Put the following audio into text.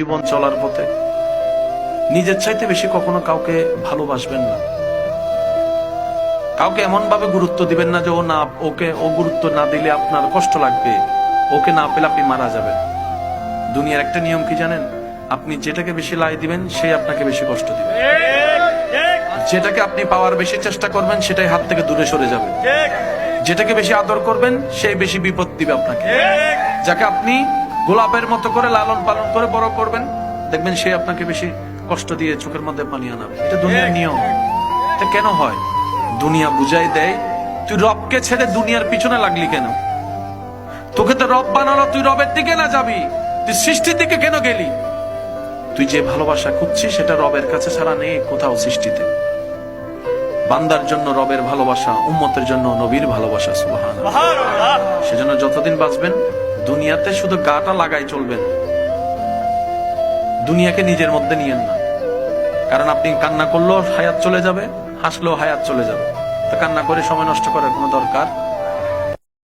জীবন চলার পথে নিজের চাইতে বেশি কখনো কাউকে ভালোবাসবেন না। কাউকে এমন ভাবে গুরুত্ব দিবেন না যে ও গুরুত্ব না দিলে আপনার কষ্ট লাগবে, ওকে না পেলে আপনি মারা যাবেন। দুনিয়ার একটা নিয়ম কি জানেন? আপনি যেটাকে বেশি লাই দিবেন সে আপনাকে বেশি কষ্ট দিবে। যেটাকে আপনি পাওয়ার বেশি চেষ্টা করবেন সেটাই হাত থেকে দূরে সরে যাবে। যেটাকে বেশি আদর করবেন সেই বেশি বিপদ দিবে আপনাকে। যাকে আপনি গোলাপের মতো করে লালন পালন করে বড় করবেন, দেখবেন সে আপনাকে বেশি কষ্ট দিয়ে চোখের মধ্যে পানি আনাবে। এটা দুনিয়ার নিয়ম। এটা কেন হয়? দুনিয়া বুঝাই দেয় তুই রবকে ছেড়ে দুনিয়ার পিছনে লাগলি কেন? তোকে তো রব বানালো, তুই রবের দিকে না যাবি, তুই সৃষ্টির দিকে কেন গেলি? তুই যে ভালোবাসা খুঁজছিস সেটা রবের কাছে ছাড়া নেই কোথাও সৃষ্টিতে। বান্দার জন্য রবের ভালোবাসা, উম্মতের জন্য নবীর ভালোবাসা। সুবহানাল্লাহ। সেজন্য যতদিন বাঁচবেন দুনিয়াতে শুধু গাটা লাগাই চলবেন, দুনিয়াকে নিজের মধ্যে নিয়েন না। কারণ আপনি কান্না করলেও হায়াত চলে যাবে, হাসলেও হায়াত চলে যাবে। তো কান্না করে সময় নষ্ট করার কোনো দরকার